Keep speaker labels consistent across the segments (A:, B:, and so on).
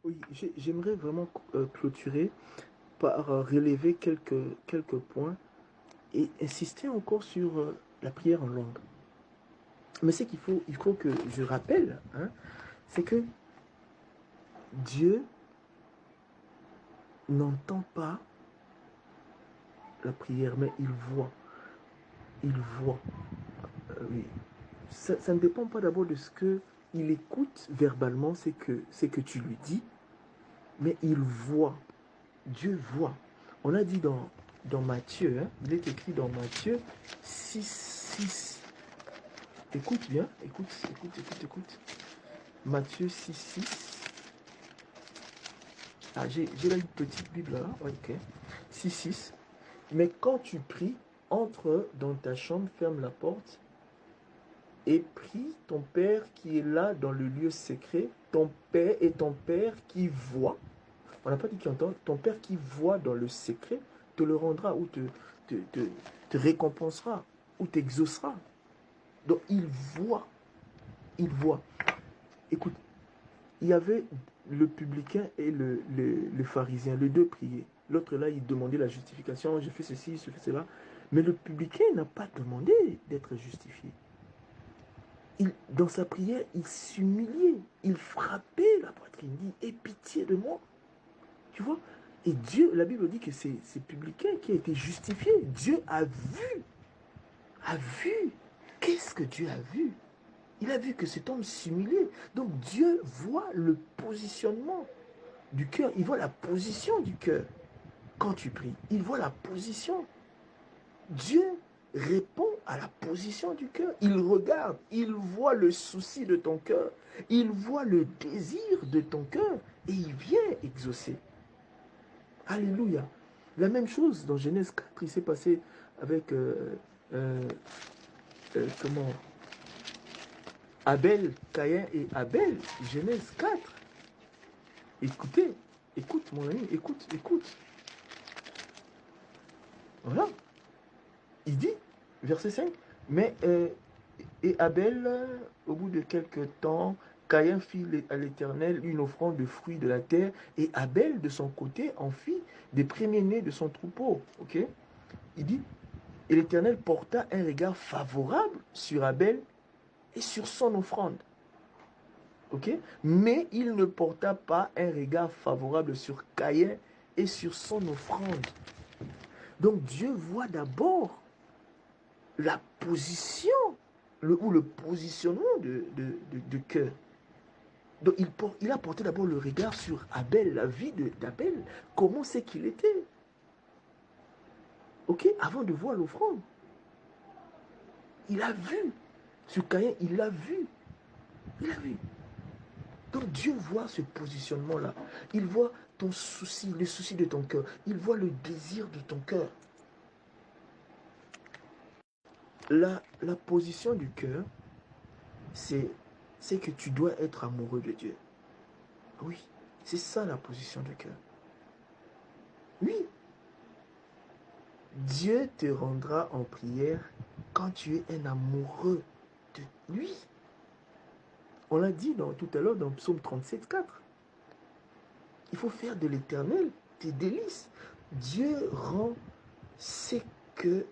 A: Oui, j'aimerais vraiment clôturer par relever quelques points et insister encore sur la prière en langue. Mais ce il faut que je rappelle, hein, c'est que Dieu n'entend pas la prière, mais il voit. Il voit. Oui. Ça ne dépend pas d'abord de ce que il écoute verbalement, c'est que tu lui dis, mais il voit. Dieu voit. On a dit dans Matthieu, hein, il est écrit dans Matthieu 6. Écoute bien, écoute. Matthieu 6. Ah, j'ai là une petite Bible là, ok. 6. Mais quand tu pries, entre dans ta chambre, ferme la porte et prie ton Père qui est là dans le lieu secret, ton Père et ton Père qui voit. On n'a pas dit qui entend. Ton Père qui voit dans le secret te le rendra ou te, te, te récompensera ou t'exaucera. Donc il voit. Il voit. Écoute, il y avait le publicain et le pharisien, les deux priaient. L'autre là, il demandait la justification. Je fais ceci, je fais cela. Mais le publicain n'a pas demandé d'être justifié. Dans sa prière, il s'humiliait. Il frappait la poitrine. Il dit, aie pitié de moi. Tu vois? Et Dieu, la Bible dit que c'est publicain qui a été justifié. Dieu a vu. A vu. Qu'est-ce que Dieu a vu? Il a vu que cet homme s'humiliait. Donc Dieu voit le positionnement du cœur. Il voit la position du cœur. Quand tu pries, il voit la position. Dieu répond à la position du cœur. Il regarde, il voit le souci de ton cœur. Il voit le désir de ton cœur. Et il vient exaucer. Alléluia. La même chose dans Genèse 4, il s'est passé avec euh, comment Abel, Caïn et Abel, Genèse 4. Écoutez, écoute mon ami, écoute. Voilà, il dit, verset 5, mais et Abel, au bout de quelques temps, Caïn fit à l'Éternel une offrande de fruits de la terre, et Abel, de son côté, en fit des premiers-nés de son troupeau. Ok. Il dit, et l'Éternel porta un regard favorable sur Abel et sur son offrande. Ok? Mais il ne porta pas un regard favorable sur Caïn et sur son offrande. Donc Dieu voit d'abord la position ou le positionnement de cœur. Donc il a porté d'abord le regard sur Abel, la vie d'Abel, comment c'est qu'il était. Ok? Avant de voir l'offrande. Il a vu. Sur Caïn, il l'a vu. Il a vu. Donc Dieu voit ce positionnement-là. Il voit ton souci, le souci de ton cœur. Il voit le désir de ton cœur. La position du cœur, c'est que tu dois être amoureux de Dieu. Oui, c'est ça la position du cœur. Oui, Dieu te rendra en prière quand tu es un amoureux de lui. On l'a dit tout à l'heure dans Psaume 37, 4. Il faut faire de l'éternel tes délices. Dieu rend ce que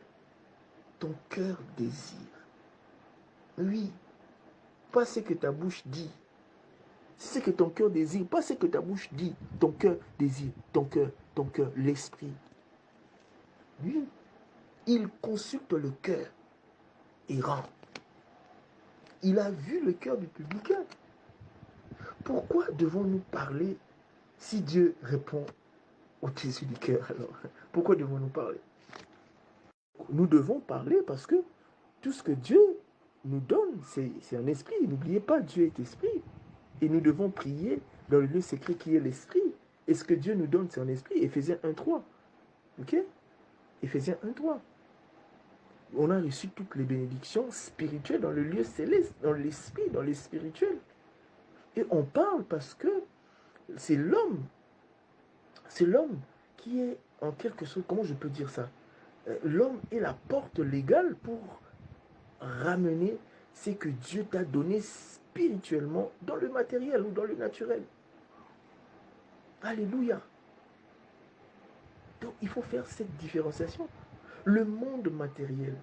A: ton cœur désire. Oui, pas ce que ta bouche dit. C'est ce que ton cœur désire, pas ce que ta bouche dit. Ton cœur désire, ton cœur, l'esprit. Oui, il consulte le cœur et rend. Il a vu le cœur du publicain. Pourquoi devons-nous parler si Dieu répond au désir du cœur alors? Pourquoi devons-nous parler? Nous devons parler parce que tout ce que Dieu nous donne, c'est un esprit. N'oubliez pas, Dieu est esprit. Et nous devons prier dans le lieu secret qui est l'esprit. Et ce que Dieu nous donne, c'est un esprit. Éphésiens 1:3. Ok? Éphésiens 1:3. On a reçu toutes les bénédictions spirituelles dans le lieu céleste, dans l'esprit, dans les spirituels. Et on parle parce que c'est l'homme. C'est l'homme qui est en quelque sorte, comment je peux dire ça? L'homme est la porte légale pour ramener ce que Dieu t'a donné spirituellement dans le matériel ou dans le naturel. Alléluia. Donc, il faut faire cette différenciation. Le monde matériel,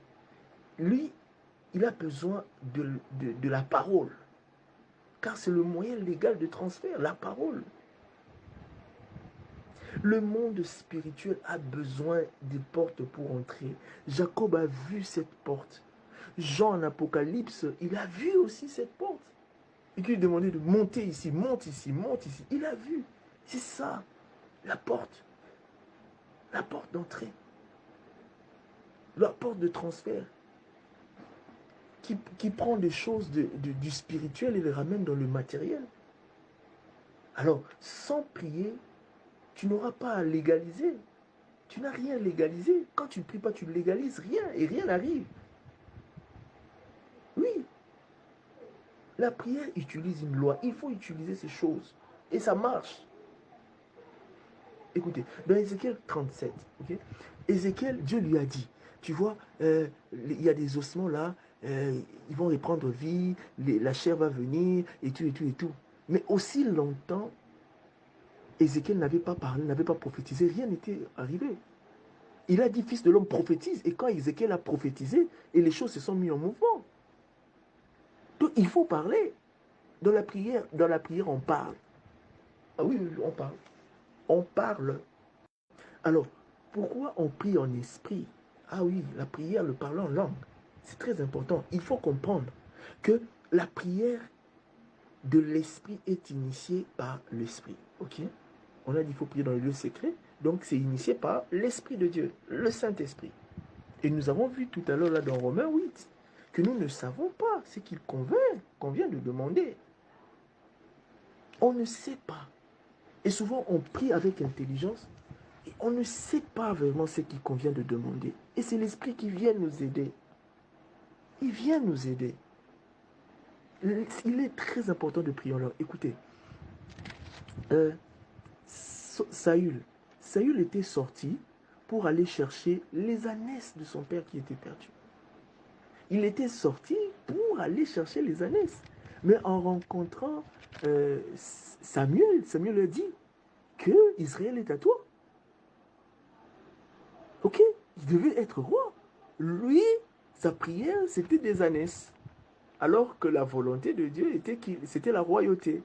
A: lui, il a besoin de la parole. Car c'est le moyen légal de transfert, la parole. Le monde spirituel a besoin des portes pour entrer. Jacob a vu cette porte. Jean en Apocalypse, il a vu aussi cette porte. Et qu'il lui demandait de monter ici, monte ici, monte ici. Il a vu. C'est ça, la porte. La porte d'entrée. La porte de transfert. Qui prend des choses du spirituel et les ramène dans le matériel. Alors, sans prier, tu n'auras pas à légaliser. Tu n'as rien légalisé. Quand tu ne pries pas, tu ne légalises rien et rien n'arrive. Oui, la prière utilise une loi. Il faut utiliser ces choses. Et ça marche. Écoutez, dans Ézéchiel 37, okay, Ézéchiel, Dieu lui a dit, tu vois, il y a des ossements là, ils vont reprendre vie, la chair va venir, et tout, et tout, et tout. Mais aussi longtemps, Ézéchiel n'avait pas parlé, n'avait pas prophétisé, rien n'était arrivé. Il a dit, fils de l'homme, prophétise. Et quand Ézéchiel a prophétisé, et les choses se sont mises en mouvement. Donc il faut parler. Dans la prière, on parle. Ah oui, on parle. On parle. Alors, pourquoi on prie en esprit? Ah oui, la prière, le parler en langue. C'est très important. Il faut comprendre que la prière de l'esprit est initiée par l'esprit. Ok? On a dit qu'il faut prier dans les lieux secrets. Donc, c'est initié par l'Esprit de Dieu, le Saint-Esprit. Et nous avons vu tout à l'heure, là, dans Romains 8, que nous ne savons pas ce qu'il convient de demander. On ne sait pas. Et souvent, on prie avec intelligence et on ne sait pas vraiment ce qu'il convient de demander. Et c'est l'Esprit qui vient nous aider. Il vient nous aider. Il est très important de prier en langue. Écoutez, Saül était sorti pour aller chercher les ânesses de son père qui était perdu. Il était sorti pour aller chercher les ânesses. Mais en rencontrant Samuel lui a dit que Israël est à toi. Ok, il devait être roi. Lui, sa prière, c'était des ânesses. Alors que la volonté de Dieu c'était la royauté.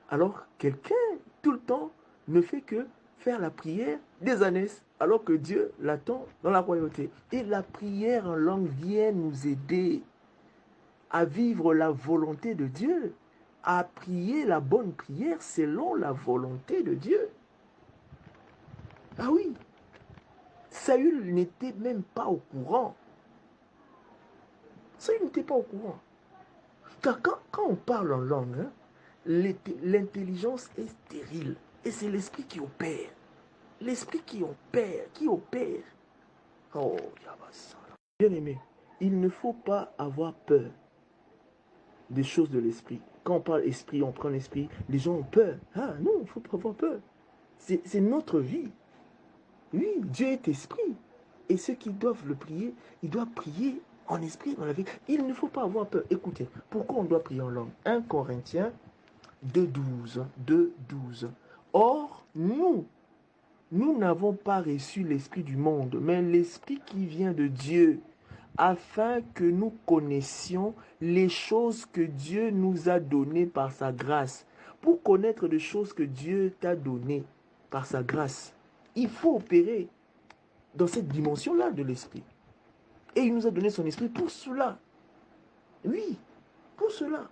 A: Alors, quelqu'un, tout le temps, ne fait que faire la prière des ânesses, alors que Dieu l'attend dans la royauté. Et la prière en langue vient nous aider à vivre la volonté de Dieu, à prier la bonne prière selon la volonté de Dieu. Ah oui, Saül n'était même pas au courant. Saül n'était pas au courant. Car quand on parle en langue, hein, l'intelligence est stérile. Et c'est l'esprit qui opère. L'esprit qui opère, Oh, bien aimé, il ne faut pas avoir peur des choses de l'esprit. Quand on parle esprit, on prend l'esprit, les gens ont peur. Ah non, il ne faut pas avoir peur. C'est notre vie. Oui, Dieu est esprit. Et ceux qui doivent le prier, ils doivent prier en esprit, dans la vie. Il ne faut pas avoir peur. Écoutez, pourquoi on doit prier en langue? 1 Corinthiens 2,12. 2,12. Or, nous n'avons pas reçu l'esprit du monde, mais l'esprit qui vient de Dieu, afin que nous connaissions les choses que Dieu nous a données par sa grâce. Pour connaître les choses que Dieu t'a données par sa grâce, il faut opérer dans cette dimension-là de l'esprit. Et il nous a donné son esprit pour cela. Oui, pour cela.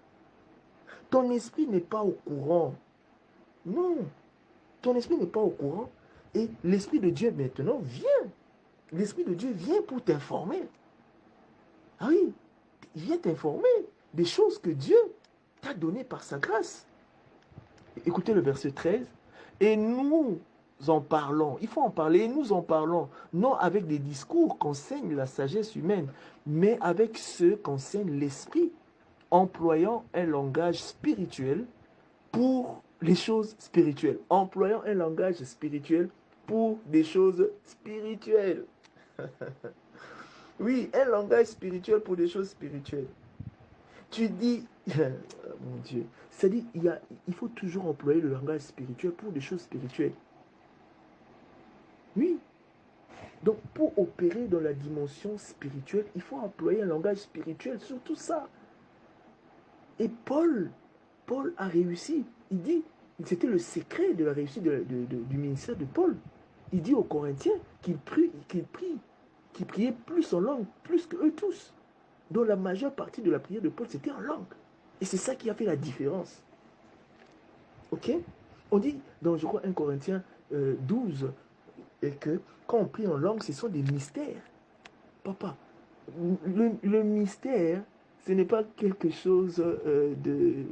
A: Ton esprit n'est pas au courant. Non, ton esprit n'est pas au courant. Et l'esprit de Dieu maintenant vient. L'esprit de Dieu vient pour t'informer. Ah oui, il vient t'informer des choses que Dieu t'a données par sa grâce. Écoutez le verset 13. Et nous en parlons, il faut en parler, et nous en parlons, non avec des discours qu'enseigne la sagesse humaine, mais avec ceux qu'enseigne l'esprit, employant un langage spirituel pour les choses spirituelles. Employant un langage spirituel pour des choses spirituelles. Oui, un langage spirituel pour des choses spirituelles. Tu dis, mon Dieu, c'est-à-dire, il faut toujours employer le langage spirituel pour des choses spirituelles. Oui. Donc, pour opérer dans la dimension spirituelle, il faut employer un langage spirituel sur tout ça. Et Paul a réussi. Il dit, c'était le secret de la réussite du ministère de Paul. Il dit aux Corinthiens qu'il priait plus en langue, plus que eux tous. Donc la majeure partie de la prière de Paul, c'était en langue. Et c'est ça qui a fait la différence. Ok? On dit dans, je crois, 1 Corinthiens 12, et que quand on prie en langue, ce sont des mystères. Papa, le mystère, ce n'est pas quelque chose de...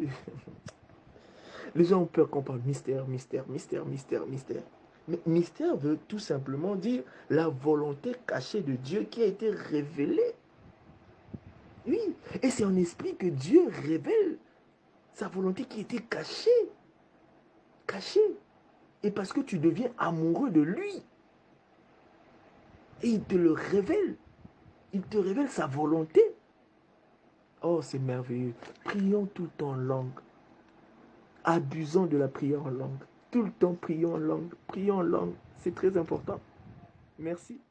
A: Les gens ont peur qu'on parle mystère, mystère, mystère, mystère, mystère. Mais mystère veut tout simplement dire la volonté cachée de Dieu qui a été révélée. Oui, et c'est en esprit que Dieu révèle sa volonté qui était cachée. Cachée. Et parce que tu deviens amoureux de lui. Et il te le révèle. Il te révèle sa volonté. Oh, c'est merveilleux. Prions tout le temps en langue. Abusons de la prière en langue. Tout le temps, prions en langue. Prions en langue. C'est très important. Merci.